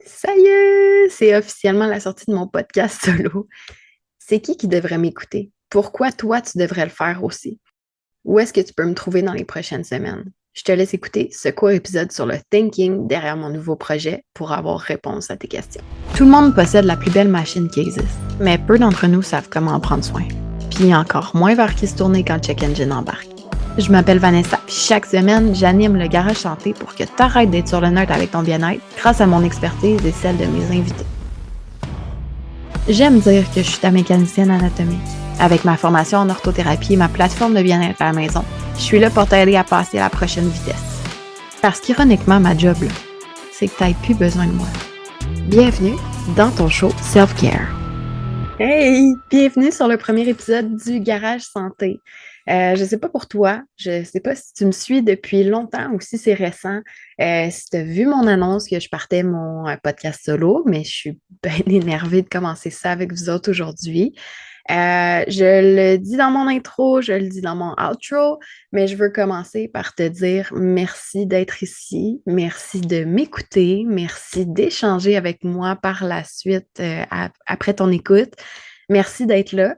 Ça y est, c'est officiellement la sortie de mon podcast solo. C'est qui devrait m'écouter? Pourquoi toi, tu devrais le faire aussi? Où est-ce que tu peux me trouver dans les prochaines semaines? Je te laisse écouter ce court épisode sur le thinking derrière mon nouveau projet pour avoir réponse à tes questions. Tout le monde possède la plus belle machine qui existe, mais peu d'entre nous savent comment en prendre soin. Puis encore moins vers qui se tourner quand le check engine embarque. Je m'appelle Vanessa, puis chaque semaine, j'anime le Garage Santé pour que tu arrêtes d'être sur le nerd avec ton bien-être grâce à mon expertise et celle de mes invités. J'aime dire que je suis ta mécanicienne anatomique. Avec ma formation en orthothérapie et ma plateforme de bien-être à la maison, je suis là pour t'aider à passer à la prochaine vitesse. Parce qu'ironiquement, ma job, là, c'est que tu n'aies plus besoin de moi. Bienvenue dans ton show Self-Care. Hey! Bienvenue sur le premier épisode du Garage Santé. Je ne sais pas pour toi, je ne sais pas si tu me suis depuis longtemps ou si c'est récent, si tu as vu mon annonce que je partais mon podcast solo, mais je suis bien énervée de commencer ça avec vous autres aujourd'hui. Je le dis dans mon intro, je le dis dans mon outro, mais je veux commencer par te dire merci d'être ici, merci de m'écouter, merci d'échanger avec moi par la suite après ton écoute. Merci d'être là.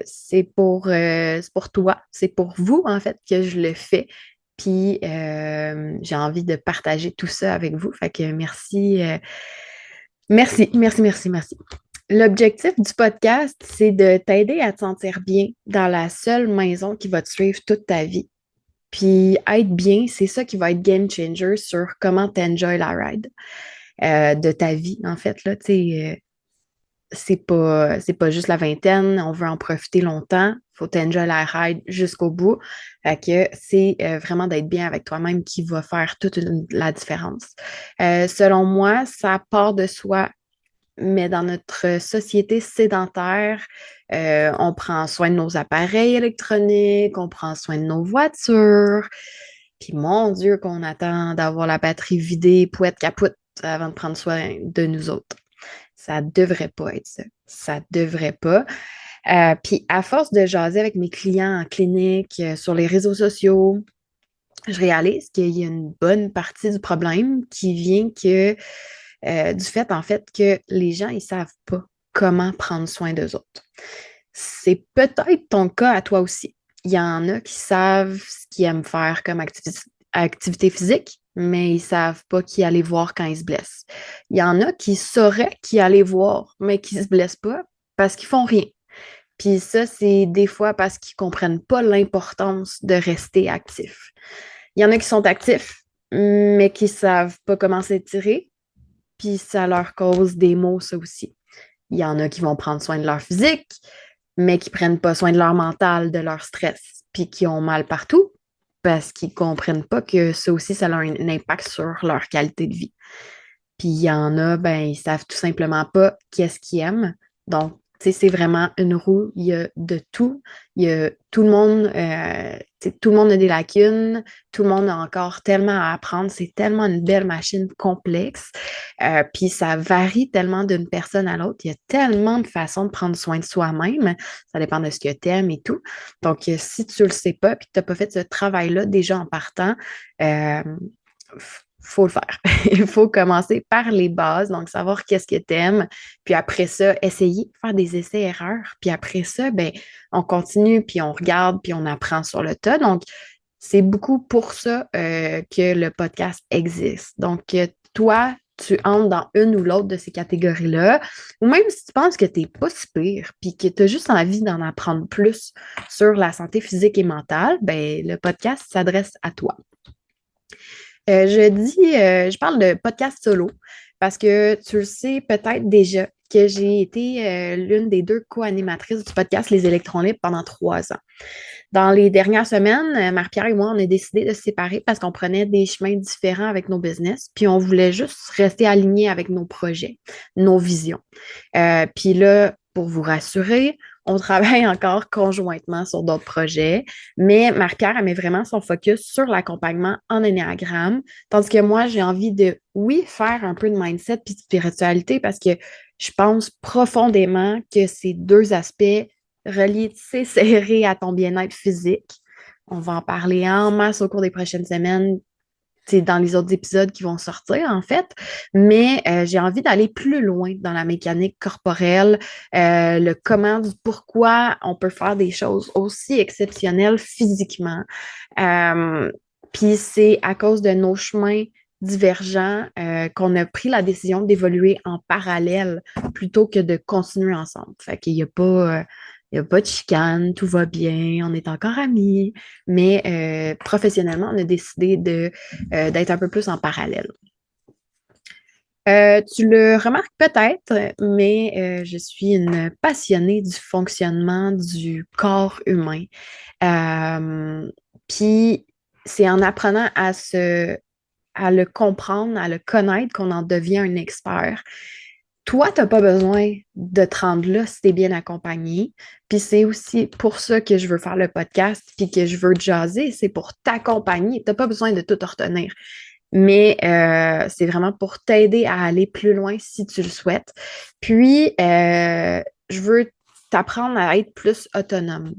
C'est pour toi, c'est pour vous en fait que je le fais. Puis j'ai envie de partager tout ça avec vous. Fait que merci, merci. L'objectif du podcast, c'est de t'aider à te sentir bien dans la seule maison qui va te suivre toute ta vie. Puis être bien, c'est ça qui va être game changer sur comment t'enjoy la ride de ta vie, en fait. Là, tu sais, c'est pas juste la vingtaine, on veut en profiter longtemps. Faut t'enjoy la ride jusqu'au bout. Fait que c'est vraiment d'être bien avec toi-même qui va faire toute la différence. Selon moi, ça part de soi, mais dans notre société sédentaire, on prend soin de nos appareils électroniques, on prend soin de nos voitures. Puis mon Dieu, qu'on attend d'avoir la batterie vidée, pouette capoute, avant de prendre soin de nous autres. Ça devrait pas être ça. Ça devrait pas. Puis à force de jaser avec mes clients en clinique, sur les réseaux sociaux, je réalise qu'il y a une bonne partie du problème qui vient du fait, en fait, que les gens, ils savent pas comment prendre soin d'eux autres. C'est peut-être ton cas à toi aussi. Il y en a qui savent ce qu'ils aiment faire comme activité physique, mais ils savent pas qui aller voir quand ils se blessent. Il y en a qui sauraient qui aller voir, mais qui se blessent pas parce qu'ils font rien. Puis ça, c'est des fois parce qu'ils comprennent pas l'importance de rester actif. Il y en a qui sont actifs, mais qui savent pas comment s'étirer, puis ça leur cause des maux, ça aussi. Il y en a qui vont prendre soin de leur physique, mais qui prennent pas soin de leur mental, de leur stress, puis qui ont mal partout parce qu'ils comprennent pas que ça aussi, ça a un impact sur leur qualité de vie. Puis il y en a, ben, ils savent tout simplement pas qu'est-ce qu'ils aiment. Donc, tu sais, c'est vraiment une roue. Il y a de tout. Il y a tout le monde, tu sais, tout le monde a des lacunes. Tout le monde a encore tellement à apprendre. C'est tellement une belle machine complexe. Puis ça varie tellement d'une personne à l'autre. Il y a tellement de façons de prendre soin de soi-même. Ça dépend de ce que tu aimes et tout. Donc, si tu le sais pas, puis que tu n'as pas fait ce travail-là déjà en partant, euh, faut le faire. Il faut commencer par les bases, donc savoir qu'est-ce que tu aimes, puis après ça, essayer, faire des essais-erreurs, puis après ça, ben, on continue, puis on regarde, puis on apprend sur le tas. Donc, c'est beaucoup pour ça que le podcast existe. Donc, toi, tu entres dans une ou l'autre de ces catégories-là, ou même si tu penses que tu n'es pas si pire, puis que tu as juste envie d'en apprendre plus sur la santé physique et mentale, ben, le podcast s'adresse à toi. Je parle de podcast solo parce que tu le sais peut-être déjà que j'ai été l'une des deux co-animatrices du podcast Les Électrons Libres pendant 3 ans. Dans les dernières semaines, Marie-Pierre et moi, on a décidé de se séparer parce qu'on prenait des chemins différents avec nos business, puis on voulait juste rester alignés avec nos projets, nos visions. Puis là, pour vous rassurer, on travaille encore conjointement sur d'autres projets, mais Marie-Pierre, elle met vraiment son focus sur l'accompagnement en énéagramme, tandis que moi, j'ai envie de, oui, faire un peu de mindset puis de spiritualité parce que je pense profondément que ces deux aspects reliés, tu sais, serrés à ton bien-être physique. On va en parler en masse au cours des prochaines semaines. c'est dans les autres épisodes qui vont sortir, en fait. Mais j'ai envie d'aller plus loin dans la mécanique corporelle, le comment, du pourquoi on peut faire des choses aussi exceptionnelles physiquement. Euh, Puis c'est à cause de nos chemins divergents qu'on a pris la décision d'évoluer en parallèle plutôt que de continuer ensemble. Fait qu'il n'y a pas, il y a pas de chicane, tout va bien, on est encore amis, mais professionnellement, on a décidé d'être un peu plus en parallèle. Tu le remarques peut-être, mais je suis une passionnée du fonctionnement du corps humain. Euh, Puis c'est en apprenant à le comprendre, à le connaître qu'on en devient un expert. Toi, tu n'as pas besoin de te rendre là si tu es bien accompagné. Puis c'est aussi pour ça que je veux faire le podcast, puis que je veux jaser, c'est pour t'accompagner. Tu n'as pas besoin de tout retenir. Mais c'est vraiment pour t'aider à aller plus loin si tu le souhaites. Puis, je veux t'apprendre à être plus autonome.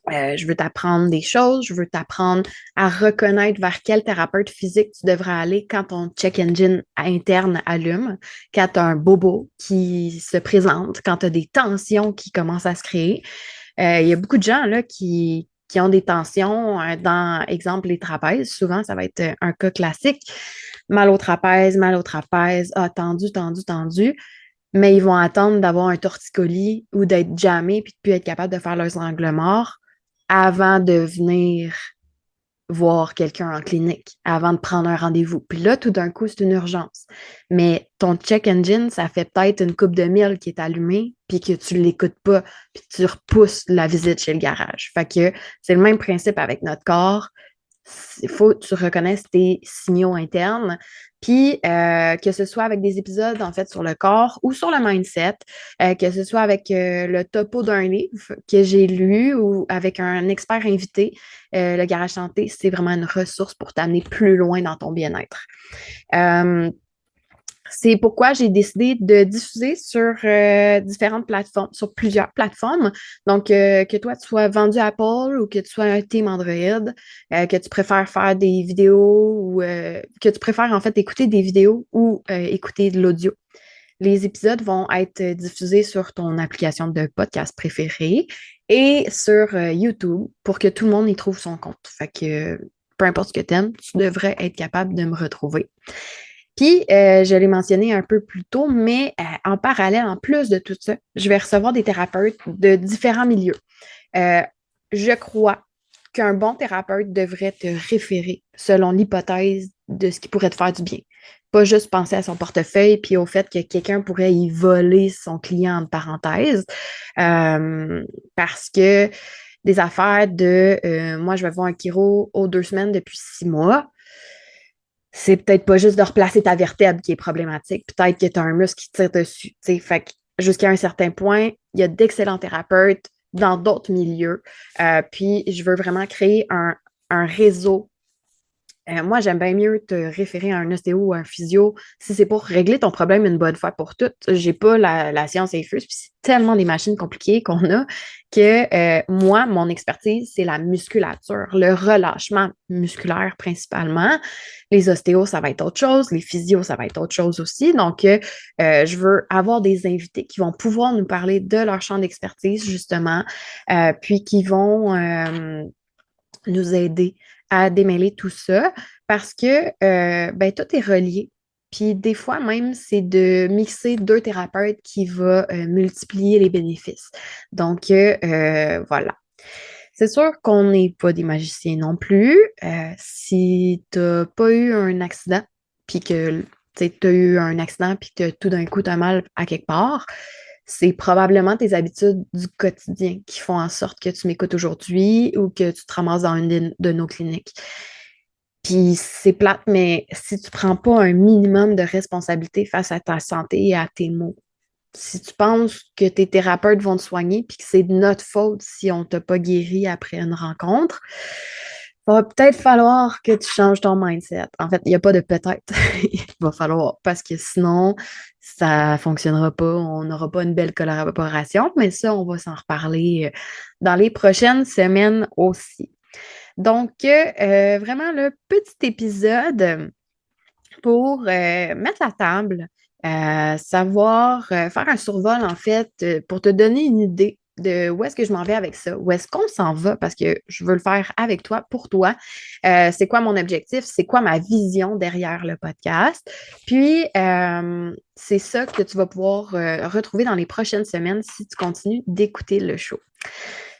Je veux t'apprendre des choses, je veux t'apprendre à reconnaître vers quel thérapeute physique tu devrais aller quand ton check engine interne allume, quand tu as un bobo qui se présente, quand tu as des tensions qui commencent à se créer. Il y a beaucoup de gens là, qui ont des tensions dans, exemple, les trapèzes. Souvent, ça va être un cas classique. Mal au trapèze, ah, tendu, tendu, tendu. Mais ils vont attendre d'avoir un torticolis ou d'être jammés puis de plus être capable de faire leurs angles morts avant de venir voir quelqu'un en clinique, avant de prendre un rendez-vous. Puis là, tout d'un coup, c'est une urgence. Mais ton check engine, ça fait peut-être une coupe de mille qui est allumée, puis que tu ne l'écoutes pas, puis tu repousses la visite chez le garage. Fait que c'est le même principe avec notre corps. Il faut que tu reconnaisses tes signaux internes. Puis, que ce soit avec des épisodes, en fait, sur le corps ou sur le mindset, que ce soit avec le topo d'un livre que j'ai lu ou avec un expert invité, le Garage Santé, c'est vraiment une ressource pour t'amener plus loin dans ton bien-être. Euh, c'est pourquoi j'ai décidé de diffuser sur différentes plateformes, sur plusieurs plateformes. Donc, que toi, tu sois vendu Apple ou que tu sois un team Android, que tu préfères faire des vidéos ou que tu préfères en fait écouter des vidéos ou écouter de l'audio. Les épisodes vont être diffusés sur ton application de podcast préférée et sur YouTube pour que tout le monde y trouve son compte. Fait que peu importe ce que tu aimes, tu devrais être capable de me retrouver. Puis, je l'ai mentionné un peu plus tôt, mais en parallèle, en plus de tout ça, je vais recevoir des thérapeutes de différents milieux. Euh, je crois qu'un bon thérapeute devrait te référer selon l'hypothèse de ce qui pourrait te faire du bien. Pas juste penser à son portefeuille puis au fait que quelqu'un pourrait y voler son client en parenthèse. Parce que des affaires de moi, je vais voir un chiro aux 2 semaines depuis 6 mois, c'est peut-être pas juste de replacer ta vertèbre qui est problématique. Peut-être que tu as un muscle qui tire dessus. T'sais. Fait que jusqu'à un certain point, il y a d'excellents thérapeutes dans d'autres milieux. Puis, je veux vraiment créer un réseau. Moi, j'aime bien mieux te référer à un ostéo ou à un physio si c'est pour régler ton problème une bonne fois pour toutes. J'ai pas la science infuse, puis c'est tellement des machines compliquées qu'on a que moi, mon expertise, c'est la musculature, le relâchement musculaire principalement. Les ostéos, ça va être autre chose. Les physios, ça va être autre chose aussi. Donc, je veux avoir des invités qui vont pouvoir nous parler de leur champ d'expertise, justement, puis qui vont nous aider à démêler tout ça parce que ben, tout est relié. Puis des fois même, c'est de mixer deux thérapeutes qui va multiplier les bénéfices. Donc, voilà. C'est sûr qu'on n'est pas des magiciens non plus. Si tu n'as pas eu un accident, puis que tu as eu un accident, puis que tout d'un coup, tu as mal à quelque part, c'est probablement tes habitudes du quotidien qui font en sorte que tu m'écoutes aujourd'hui ou que tu te ramasses dans une de nos cliniques. Puis c'est plate, mais si tu ne prends pas un minimum de responsabilité face à ta santé et à tes maux, si tu penses que tes thérapeutes vont te soigner puis que c'est de notre faute si on ne t'a pas guéri après une rencontre, il va peut-être falloir que tu changes ton mindset. En fait, il n'y a pas de peut-être. Il va falloir parce que sinon, ça ne fonctionnera pas. On n'aura pas une belle collaboration, mais ça, on va s'en reparler dans les prochaines semaines aussi. Donc, vraiment, le petit épisode pour mettre la table, savoir faire un survol, en fait, pour te donner une idée de où est-ce que je m'en vais avec ça, où est-ce qu'on s'en va, parce que je veux le faire avec toi, pour toi. C'est quoi mon objectif? C'est quoi ma vision derrière le podcast? Puis, c'est ça que tu vas pouvoir retrouver dans les prochaines semaines si tu continues d'écouter le show.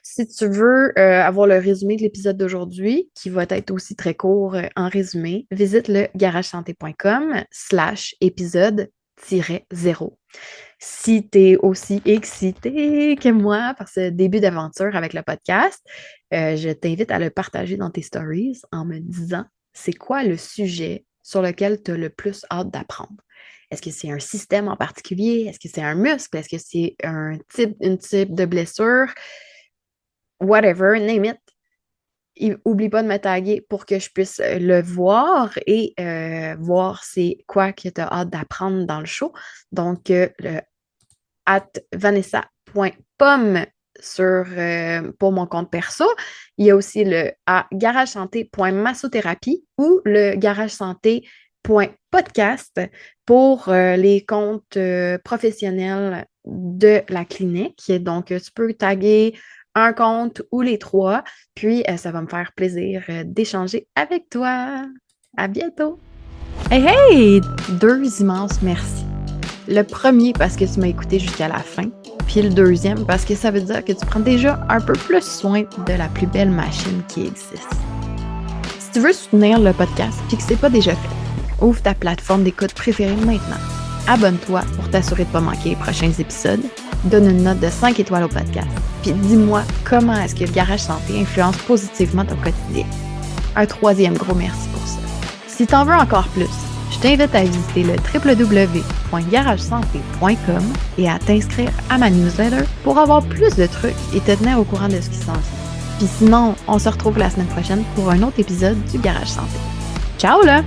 Si tu veux avoir le résumé de l'épisode d'aujourd'hui, qui va être aussi très court en résumé, visite le garagesanté.com/épisode-0. Si tu es aussi excité que moi par ce début d'aventure avec le podcast, je t'invite à le partager dans tes stories en me disant c'est quoi le sujet sur lequel tu as le plus hâte d'apprendre. Est-ce que c'est un système en particulier? Est-ce que c'est un muscle? Est-ce que c'est une type de blessure? Whatever, name it. Oublie pas de me taguer pour que je puisse le voir et voir c'est quoi que tu as hâte d'apprendre dans le show. Donc, le @vanessa.pomme pour mon compte perso. Il y a aussi le garagesanté.massothérapie ou le garagesanté.podcast pour les comptes professionnels de la clinique. Donc, tu peux taguer un compte ou les trois, puis ça va me faire plaisir d'échanger avec toi. À bientôt! Hey, hey! 2 immenses merci. Le premier parce que tu m'as écouté jusqu'à la fin, puis le deuxième parce que ça veut dire que tu prends déjà un peu plus soin de la plus belle machine qui existe. Si tu veux soutenir le podcast puis que c'est pas déjà fait, ouvre ta plateforme d'écoute préférée maintenant. Abonne-toi pour t'assurer de ne pas manquer les prochains épisodes. Donne une note de 5 étoiles au podcast. Puis dis-moi comment est-ce que le Garage Santé influence positivement ton quotidien. Un troisième gros merci pour ça. Si tu en veux encore plus, je t'invite à visiter le www.garagesanté.com et à t'inscrire à ma newsletter pour avoir plus de trucs et te tenir au courant de ce qui s'en vient. Puis sinon, on se retrouve la semaine prochaine pour un autre épisode du Garage Santé. Ciao là!